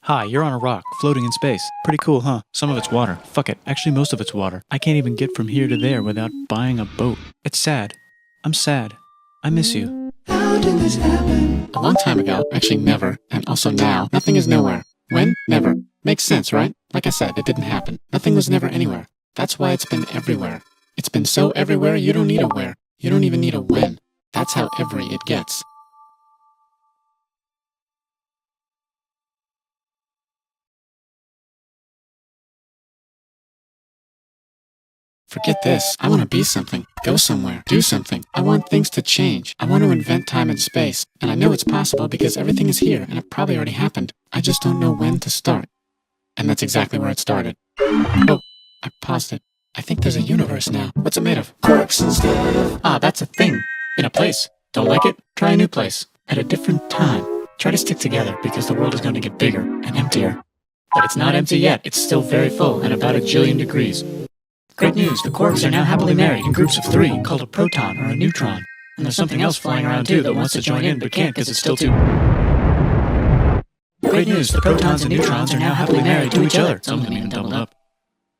Hi, you're on a rock, floating in space. Pretty cool, huh? Some of it's water. Fuck it. Actually, most of it's water. I can't even get from here to there without buying a boat. It's sad. I'm sad. I miss you. How did this happen? A long time ago, actually never, and also now, nothing is nowhere. When? Never. Makes sense, right? Like I said, it didn't happen. Nothing was never anywhere. That's why it's been everywhere. It's been so everywhere you don't need a where. You don't even need a when. That's how every it gets. Forget this. I want to be something. Go somewhere. Do something. I want things to change. I want to invent time and space. And I know it's possible because everything is here and it probably already happened. I just don't know when to start. And that's exactly where it started. Oh, I paused it. I think there's a universe now. What's it made of? Quarks instead of... Ah, that's a thing. In a place. Don't like it? Try a new place. At a different time. Try to stick together because the world is going to get bigger and emptier. But it's not empty yet. It's still very full at about 1 jillion degrees. Great news, the quarks are now happily married in groups of 3, called a proton or a neutron. And there's something else flying around too that wants to join in but can't because it's still too... Great news, the protons and neutrons are now happily married to each other. Some of them even doubled up.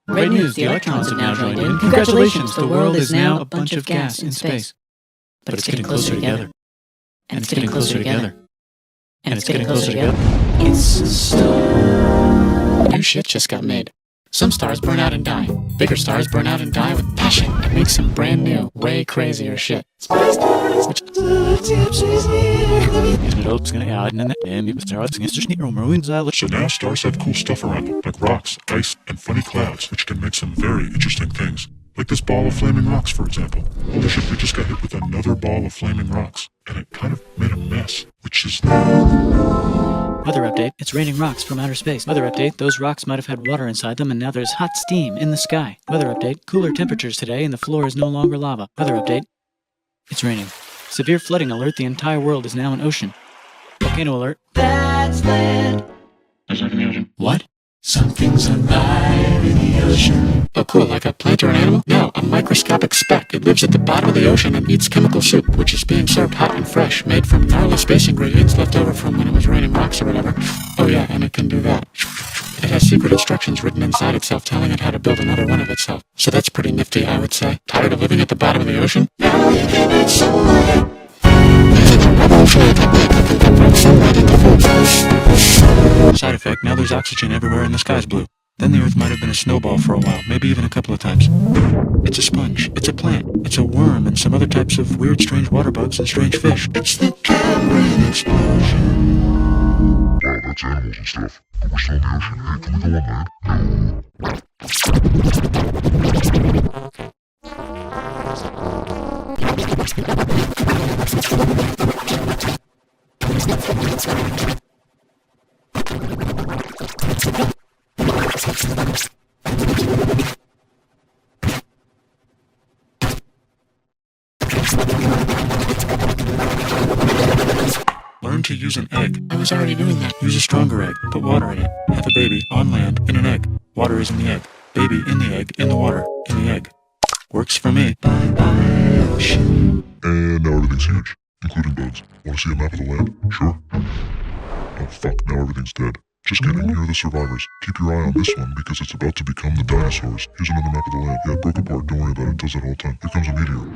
Great news, the electrons have now joined in. Congratulations, the world is now a bunch of gas in space. But it's getting closer together. And it's getting closer together. And it's getting closer together. It's a star. New shit just got made. Some stars burn out and die. Bigger stars burn out and die with passion and make some brand new, way crazier shit. Space stars, which the gypsies So now stars have cool stuff around them, like rocks, ice, and funny clouds, which can make some very interesting things. Like this ball of flaming rocks, for example. Holy shit, we just got hit with another ball of flaming rocks, and it kind of made a mess, which is... Weather update, it's raining rocks from outer space. Weather update, those rocks might have had water inside them and now there's hot steam in the sky. Weather update, cooler temperatures today and the floor is no longer lava. Weather update, it's raining. Severe flooding alert, the entire world is now an ocean. Volcano alert. That's land. There's like in the ocean. What? Something's alive in the ocean. Oh cool, like a plant or an animal? No, a microscopic speck. It lives at the bottom of the ocean and eats chemical soup, which is being served hot and fresh, made from gnarly space ingredients left over from when it was raining rocks or whatever. Oh yeah, and it can do that. It has secret instructions written inside itself telling it how to build another one of itself. So that's pretty nifty, I would say. Tired of living at the bottom of the ocean? Now you can make sunlight. Side effect, now there's oxygen everywhere and the sky's blue. Then the earth might have been a snowball for a while, maybe even a couple of times. It's a sponge, it's a plant, it's a worm and some other types of weird strange water bugs and strange fish. It's the Cambrian explosion. Wow, that's animals and stuff. But we're still in the ocean. Hey, can we go on land? Learn to use an egg. I was already doing that. Use a stronger egg, put water in it. Have a baby, on land, in an egg. Water is in the egg. Baby in the egg, in the water, in the egg. Works for me. Bye-bye ocean. And now everything's huge, including bugs. Want to see a map of the land? Sure. Oh fuck, now everything's dead. Just kidding, here are the survivors. Keep your eye on this one because it's about to become the dinosaurs. Here's another map of the land. Yeah, it broke apart, don't worry about it, it does that all the time. Here comes a meteor.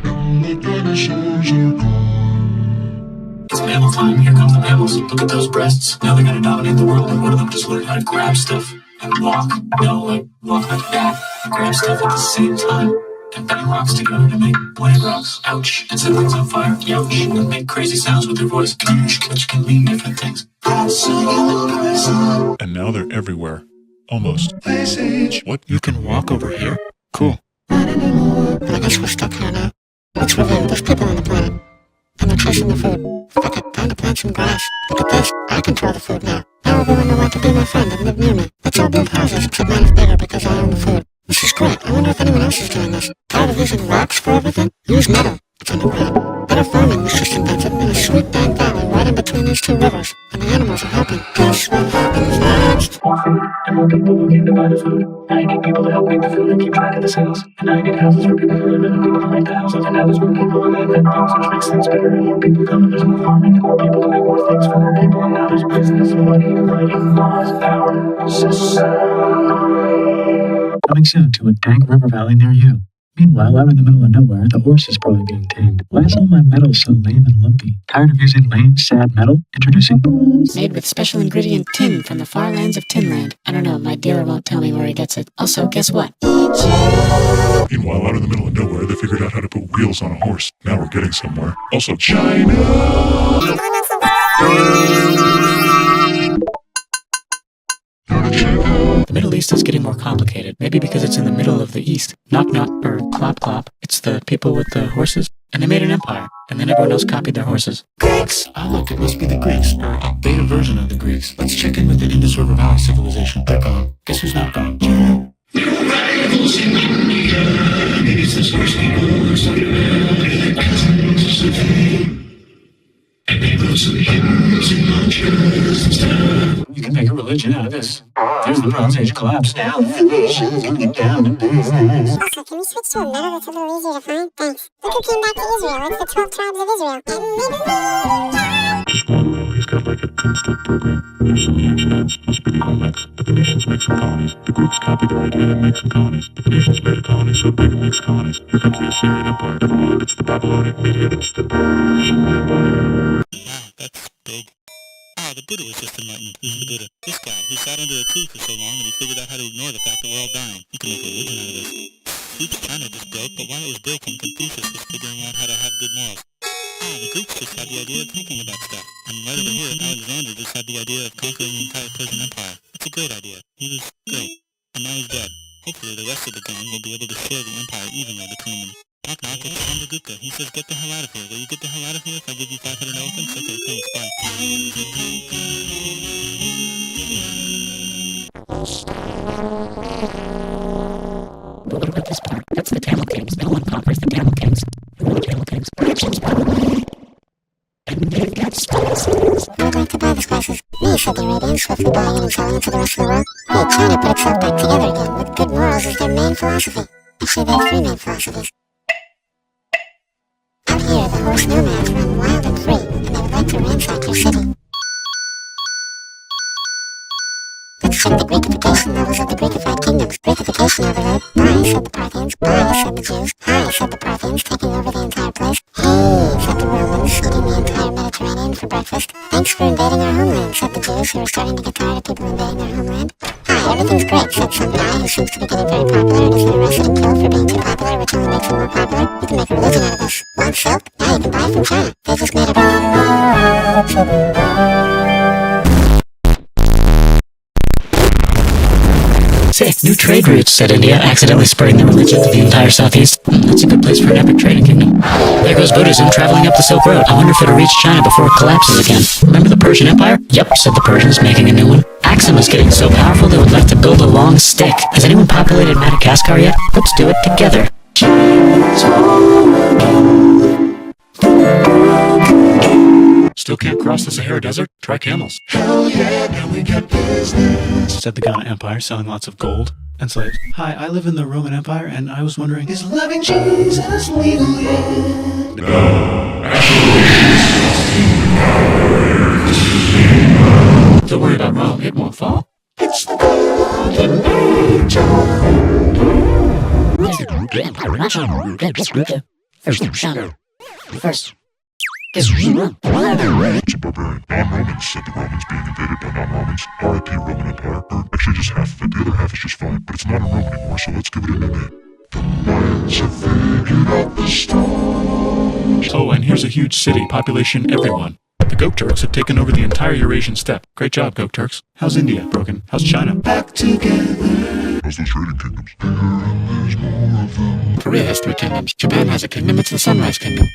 And the dinosaurs are gone. It's mammal time, here come the mammals. Look at those breasts. Now they're gonna dominate the world and one of them just learned how to grab stuff and walk. No, like, walk like that. And grab stuff at the same time. And bang rocks together to make blade rocks. Ouch. And set things on fire. Youch. And make crazy sounds with their voice. Which can mean different things. And now they're everywhere. Almost. Ice Age. What? You can walk over here? Cool. Not anymore. But I guess we're stuck here now. Let's review, there's people on the planet. And they're chasing the food. Fuck it, time to plant some grass. Look at this, I control the food now. Now everyone will want to be my friend and live near me. Let's all build houses, except mine is bigger because I own the food. This is great, I wonder if anyone else is doing this. Tired of using rocks for everything? Use metal. It's underground. Better farming was just invented in a sweet back valley right in between the these two rivers, and the animals are helping. Guess what happens next? More food, and more people who came to buy the food. Now you need people to help make the food and keep track of the sales. And now you need houses for people to live in and people to make the houses. And now there's more people who invent things, which makes things better. And more people come, and there's more farming, and more people to make more things for more people. And now there's business, money, writing, laws, power, society. Coming soon to a dank river valley near you. Meanwhile, out in the middle of nowhere, the horse is probably being tamed. Why is all my metal so lame and lumpy? Tired of using lame, sad metal? Introducing Made with special ingredient tin from the far lands of Tinland. I don't know, my dealer won't tell me where he gets it. Also, guess what? Meanwhile, out in the middle of nowhere, they figured out how to put wheels on a horse. Now we're getting somewhere. Also, China! The Middle East is getting more complicated. Maybe because it's in the middle of the East. Knock knock, or clop clop. It's the people with the horses. And they made an empire. And then everyone else copied their horses. Greeks! Oh look, it must be the Greeks, or a beta version of the Greeks. Let's check in with the Indus River Valley civilization. They're gone. Guess who's not gone? Rivals in India. Maybe it's the source people or something. Their cousins of fame. And they wrote some hymns and mantras and stuff. You can make a religion out of this. There's the Bronze Age collapse. Now the nations can get down to business. Also, can we switch to a metal that's a little easier to find? Thanks. Look who came back to Israel. It's the 12 tribes of Israel. Just one rule, he's got like a 10-step program. There's some ancient ants, must be the Olmecs, but the nations make some colonies. The Greeks copy their idea and make some colonies. But the nations made a colony, so big it makes colonies. Here comes the Assyrian Empire. Never mind, it's the Babylonian Media, it's the Persian Empire. Wow, that's big. Ah, the Buddha was just enlightened. Who's the Buddha? This guy, who sat under a tree for so long and he figured out how to ignore the fact that we're all dying. You can make a religion out of this. Oops, China just broke, but while it was breaking, Confucius was figuring out how to have good morals. Ah, the Greeks just had the idea of thinking about stuff. And right over here, Alexander just had the idea of conquering the entire Persian Empire. It's a great idea. He was great. And now he's dead. Hopefully the rest of the gang will be able to share the empire evenly between them. Knock knock, it's Chandragupta. He says get the hell out of here. Will you get the hell out of here if I give you 500 elephants? Okay, thanks, bye. But what about this part? That's the Tamil Kings. No one conquers the Tamil Kings. Who are the Tamil Kings? Egyptians, probably. And they've got spices. I would like to buy the spices. Me, said the Arabians, swiftly buying and selling it to the rest of the world. Hey, China put itself back together again, with good morals as their main philosophy. Actually, they have 3 main philosophies. Out here, the horse nomads run wild and free, and they would like to ransack your city. Let's check the Greekification levels of the Greekified kingdoms. Greekification overload. Bye, said the Parthians. Bye, said the Jews. Hi, said the Parthians, taking over the entire place. Hey, said the Romans, eating the entire Mediterranean for breakfast. Thanks for invading our homeland, said the Jews, who were starting to get tired of people invading their homeland. Hi, everything's great, said some guy who seems to be getting very popular and has been arrested and killed for being too popular, which only makes him more popular. You can make a religion out of this. Want silk? Yeah, you can buy it from China. They just made it Say, new trade routes, said India, accidentally spreading the religion to the entire southeast. That's a good place for an epic trading kingdom. There goes Buddhism traveling up the Silk Road. I wonder if it'll reach China before it collapses again. Remember the Persian Empire? Yep, said the Persians, making a new one. Axum is getting so powerful they would like to build a long stick. Has anyone populated Madagascar yet? Let's do it together. Still can't cross the Sahara Desert? Try camels. Hell yeah, now we got business. Said the Ghana Empire, selling lots of gold and slaves. Hi, I live in the Roman Empire, and I was wondering, Is loving Jesus legal yet? Don't worry about Rome, it won't fall. It's the golden age First. It's a barbarian. Non-Romans, said the Romans, being invaded by non-Romans. R.I.P. Roman Empire. Or actually just half of it. The other half is just fine. But it's not in Rome anymore, so let's give it a new name. The Mayans have figured out the stars. Oh, and here's a huge city. Population everyone. The Goat Turks have taken over the entire Eurasian steppe. Great job, Goat Turks. How's India? Broken. How's China? Back together. How's those trading kingdoms? Bigger and there's more of them. Korea has 3 kingdoms. Japan has a kingdom, it's the Sunrise Kingdom.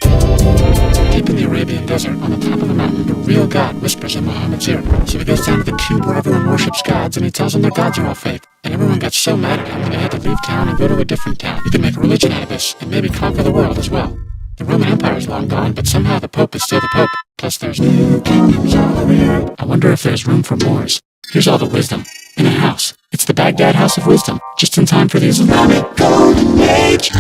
Deep in the Arabian desert, on the top of the mountain, the real God whispers in Muhammad's ear. So he goes down to the cube where everyone worships gods, and he tells them their gods are all fake. And everyone got so mad at him that they had to leave town and go to a different town. You can make a religion out of this, and maybe conquer the world as well. The Roman Empire is long gone, but somehow the Pope is still the Pope. Plus there's new kingdoms all over here. I wonder if there's room for Moors. Here's all the wisdom. In a house. It's the Baghdad House of Wisdom. Just in time for the Islamic Golden Age.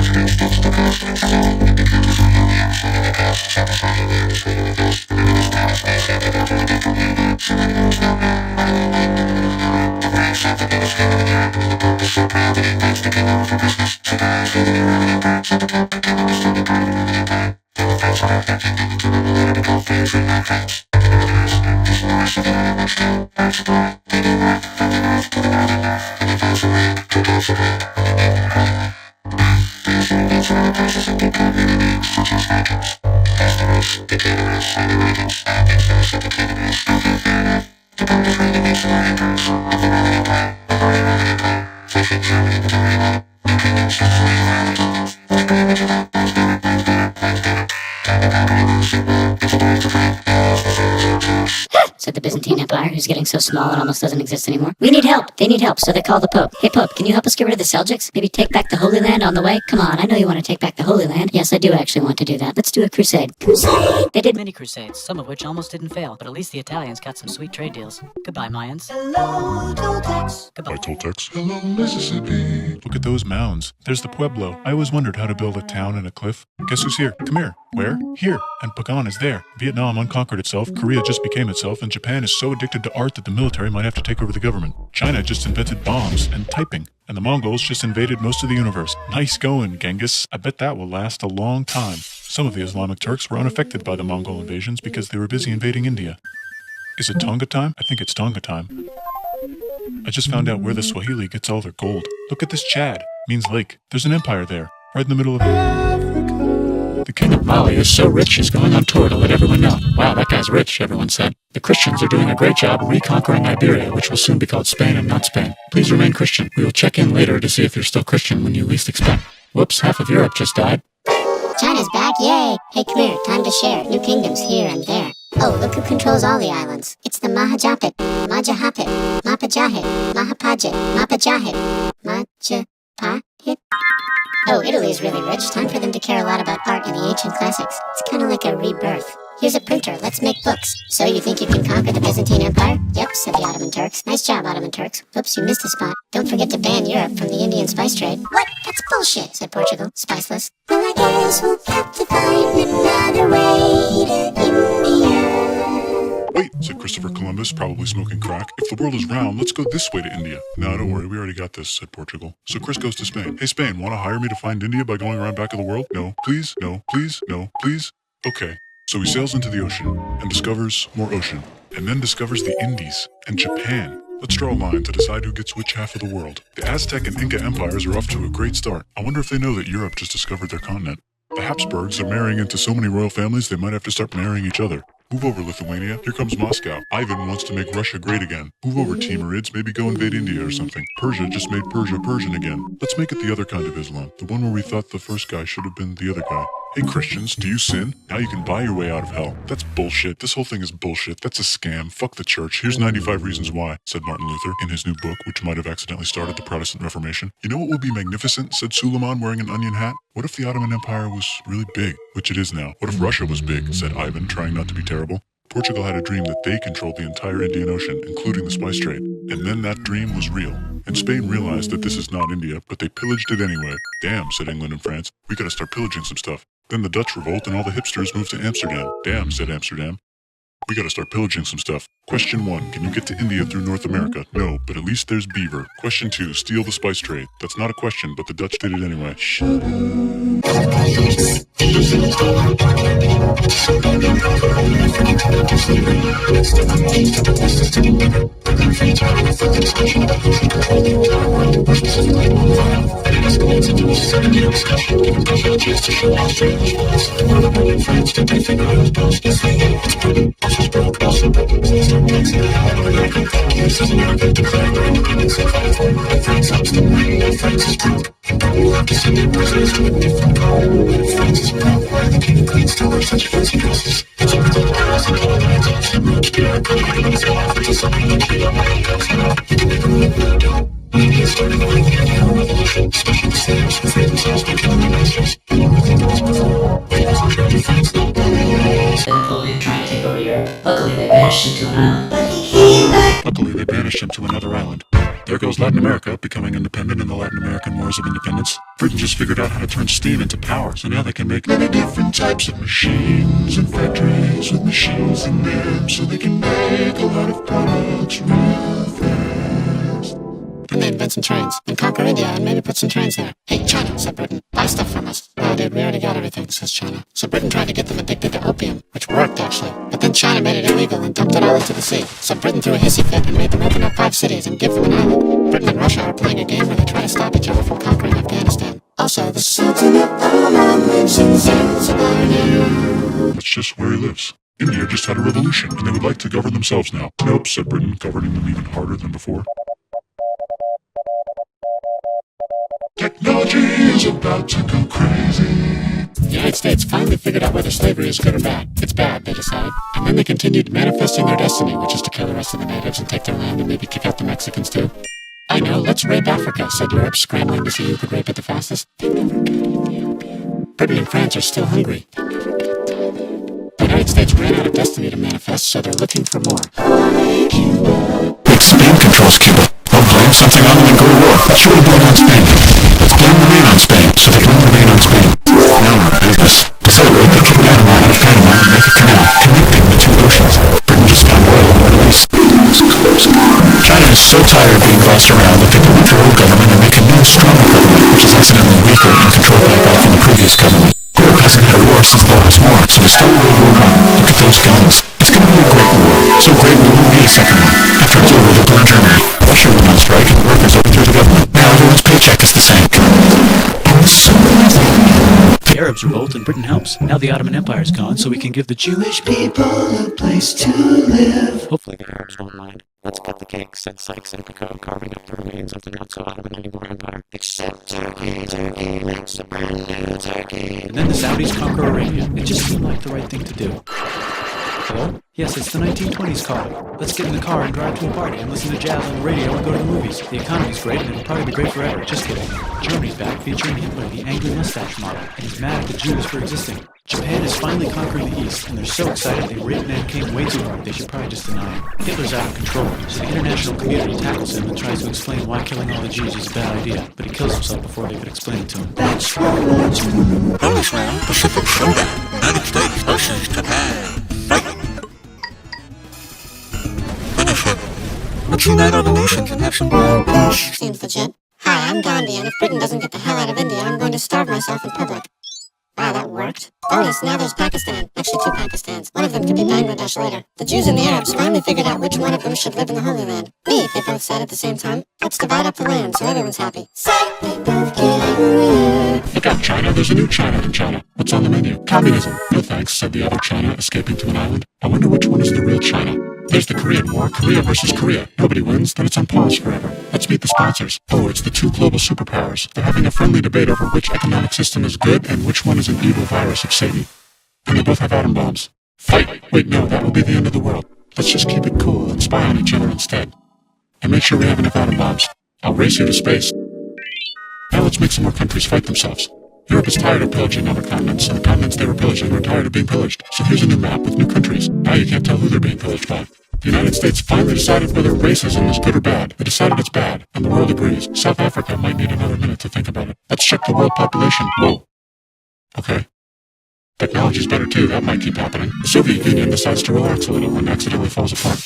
Said the Byzantine Empire, who's getting so small it almost doesn't exist anymore. We need help. They need help, so they call the Pope. Hey, Pope, can you help us get rid of the Seljuks? Maybe take back the Holy Land on the way? Come on, I know you want to take back the Holy Land. Yes, I do actually want to do that. Let's do a crusade. Crusade! They did Many crusades, some of which almost didn't fail, but at least the Italians got some sweet trade deals. Goodbye, Mayans. Hello, Toltecs. Goodbye. By Toltecs. Hello, Mississippi. Look at those mounds. There's the Pueblo. I always wondered how to build a town in a cliff. Guess who's here? Come here. Where? Here. And Pagan is there. Vietnam unconquered itself, Korea just became itself, and Japan is so addicted to art that the military might have to take over the government. China just invented bombs and typing. And the Mongols just invaded most of the universe. Nice going, Genghis. I bet that will last a long time. Some of the Islamic Turks were unaffected by the Mongol invasions because they were busy invading India. Is it Tonga time? I think it's Tonga time. I just found out where the Swahili gets all their gold. Look at this Chad. Means lake. There's an empire there. Right in the middle of Africa. The king of Mali is so rich he's going on tour to let everyone know. Wow, that guy's rich, everyone said. The Christians are doing a great job reconquering Iberia, which will soon be called Spain and not Spain. Please remain Christian. We will check in later to see if you're still Christian when you least expect. Whoops, half of Europe just died. China's back, yay! Hey, come here, time to share. New kingdoms here and there. Oh, look who controls all the islands. It's the Mahajapit, Majahapit, Mapajahit, Mahapajit, Mapajahit, Majapahit. Oh, Italy's really rich. Time for them to care a lot about art and the ancient classics. It's kind of like a rebirth. Here's a printer. Let's make books. So you think you can conquer the Byzantine Empire? Yep, said the Ottoman Turks. Nice job, Ottoman Turks. Oops, you missed a spot. Don't forget to ban Europe from the Indian spice trade. What? That's bullshit, said Portugal. Spiceless. Well, I guess we'll have to find another way to India. Wait, said Christopher Columbus, probably smoking crack. If the world is round, let's go this way to India. No, don't worry, we already got this, said Portugal. So Chris goes to Spain. Hey, Spain, want to hire me to find India by going around back of the world? No, please, no, please, no, please. Okay. So he sails into the ocean and discovers more ocean, and then discovers the Indies and Japan. Let's draw a line to decide who gets which half of the world. The Aztec and Inca empires are off to a great start. I wonder if they know that Europe just discovered their continent. The Habsburgs are marrying into so many royal families they might have to start marrying each other. Move over, Lithuania. Here comes Moscow. Ivan wants to make Russia great again. Move over, Timurids. Maybe go invade India or something. Persia just made Persia Persian again. Let's make it the other kind of Islam. The one where we thought the first guy should have been the other guy. Hey Christians, do you sin? Now you can buy your way out of hell. That's bullshit. This whole thing is bullshit. That's a scam. Fuck the church. Here's 95 reasons why, said Martin Luther in his new book, which might have accidentally started the Protestant Reformation. You know what would be magnificent, said Suleiman wearing an onion hat? What if the Ottoman Empire was really big, which it is now? What if Russia was big, said Ivan, trying not to be terrible. Portugal had a dream that they controlled the entire Indian Ocean, including the spice trade. And then that dream was real. And Spain realized that this is not India, but they pillaged it anyway. Damn, said England and France. We gotta start pillaging some stuff. Then the Dutch revolt and all the hipsters moved to Amsterdam. Damn, said Amsterdam. We gotta start pillaging some stuff. Question 1, can you get to India through North America? No, but at least there's beaver. Question 2, steal the spice trade. That's not a question, but the Dutch did it anyway. Luckily, they banished him to another island. There goes Latin America, becoming independent in the Latin American Wars of Independence. Britain just figured out how to turn steam into power, so now they can make many different types of machines and factories with machines in them, so they can make a lot of products real fast. Then they invent some trains, and conquer India, and maybe put some trains there. Hey, China, said Britain, buy stuff from us. No, dude, we already got everything, says China. So Britain tried to get them addicted to opium, which worked, actually. But then China made it illegal and dumped it all into the sea. So Britain threw a hissy fit and made them open up 5 cities and give them an island. Britain and Russia are playing a game where they try to stop each other from conquering Afghanistan. Also, the Sultan of Oman lives in Zanzibar. That's just where he lives. India just had a revolution, and they would like to govern themselves now. Nope, said Britain, governing them even harder than before. Technology is about to go crazy. The United States finally figured out whether slavery is good or bad. It's bad, they decided. And then they continued manifesting their destiny, which is to kill the rest of the natives and take their land and maybe kick out the Mexicans too. I know, let's rape Africa, said Europe, scrambling to see who could rape it the fastest. They never got Ethiopia. Britain and France are still hungry. They never got Thailand. The United States ran out of destiny to manifest, so they're looking for more. Cuba. Wait, Spain controls Cuba. I'll blame something on them and go to war. Let's really blame on Spain. Let's blame the rain on Spain, so they can only rain on Spain. Now we're in business. To celebrate, they kick Panama out of Panama and make a canal, connecting the 2 oceans. Britain just found oil in the Middle East. China is so tired of being bossed around that they delete their old government and make a new, stronger government, which is incidentally weaker and controlled by a guy from the previous government. Europe hasn't had a war since the last war, so they started World War I. Look at those guns. It's gonna be a great war. So great we won't need a second one. After it's over, they'll burn Germany. Russia went on strike and the workers overthrew the government. Now everyone's paycheck is the same. The Arabs revolt and Britain helps. Now the Ottoman Empire's gone, so we can give the Jewish people a place to live. Hopefully the Arabs won't mind. Let's cut the cake, said Sykes and Picot, carving up the remains of the not-so-Ottoman anymore empire. Except Turkey, Turkey makes a brand new Turkey. And then the Saudis conquer Arabia. It just seemed like the right thing to do. Hello? Yes, it's the 1920s car. Let's get in the car and drive to a party and listen to jazz on the radio and go to the movies. The economy's great and it'll probably be great forever. Just kidding. Germany's back featuring Hitler, the angry mustache model, and he's mad at the Jews for existing. Japan is finally conquering the East, and they're so excited they rape Nanking way too hard they should probably just deny him. Hitler's out of control, so the international community tackles him and tries to explain why killing all the Jews is a bad idea, but he kills himself before they could explain it to him. That's World War II. Bonus round, Pacific Showdown. United States versus Japan. Fight! Finish it. Let's unite all the nations and have some world peace. Seems legit. Hi, I'm Gandhi, and if Britain doesn't get the hell out of India, I'm going to starve myself in public. Wow, that worked. Bonus, now there's Pakistan. Actually, 2 Pakistans. One of them could be Bangladesh later. The Jews and the Arabs finally figured out which one of them should live in the Holy Land. Me, they both said at the same time. Let's divide up the land so everyone's happy. They both get over. Look out, China, there's a new China in China. What's on the menu? Communism. No thanks, said the other China, escaping to an island. I wonder which one is the real China. There's the Korean War, Korea versus Korea. Nobody wins, then it's on pause forever. Let's meet the sponsors. Oh, it's the 2 global superpowers. They're having a friendly debate over which economic system is good and which one is an evil virus of Satan. And they both have atom bombs. Fight! Wait, no, that will be the end of the world. Let's just keep it cool and spy on each other instead. And make sure we have enough atom bombs. I'll race you to space. Now let's make some more countries fight themselves. Europe is tired of pillaging other continents, and the continents they were pillaging are tired of being pillaged. So here's a new map with new countries. Now you can't tell who they're being pillaged by. The United States finally decided whether racism is good or bad. They decided it's bad, and the world agrees. South Africa might need another minute to think about it. Let's check the world population. Whoa. Okay. Technology's better too, that might keep happening. The Soviet Union decides to relax a little and accidentally falls apart.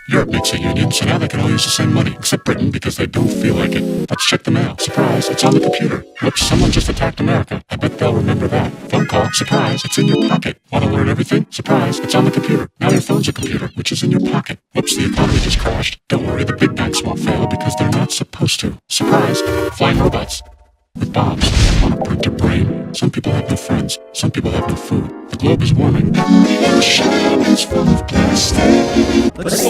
Europe makes a union, so now they can all use the same money, except Britain, because they don't feel like it. Let's check the mail. Surprise, it's on the computer. Whoops, someone just attacked America. I bet they'll remember that. Phone call. Surprise, it's in your pocket. Want to learn everything? Surprise, it's on the computer. Now your phone's a computer, which is in your pocket. Whoops, the economy just crashed. Don't worry, the big banks won't fail because they're not supposed to. Surprise, flying robots. With bombs, want to print your brain. Some people have no friends. Some people have no food. The globe is warming. And the ocean is full of plastic. Let's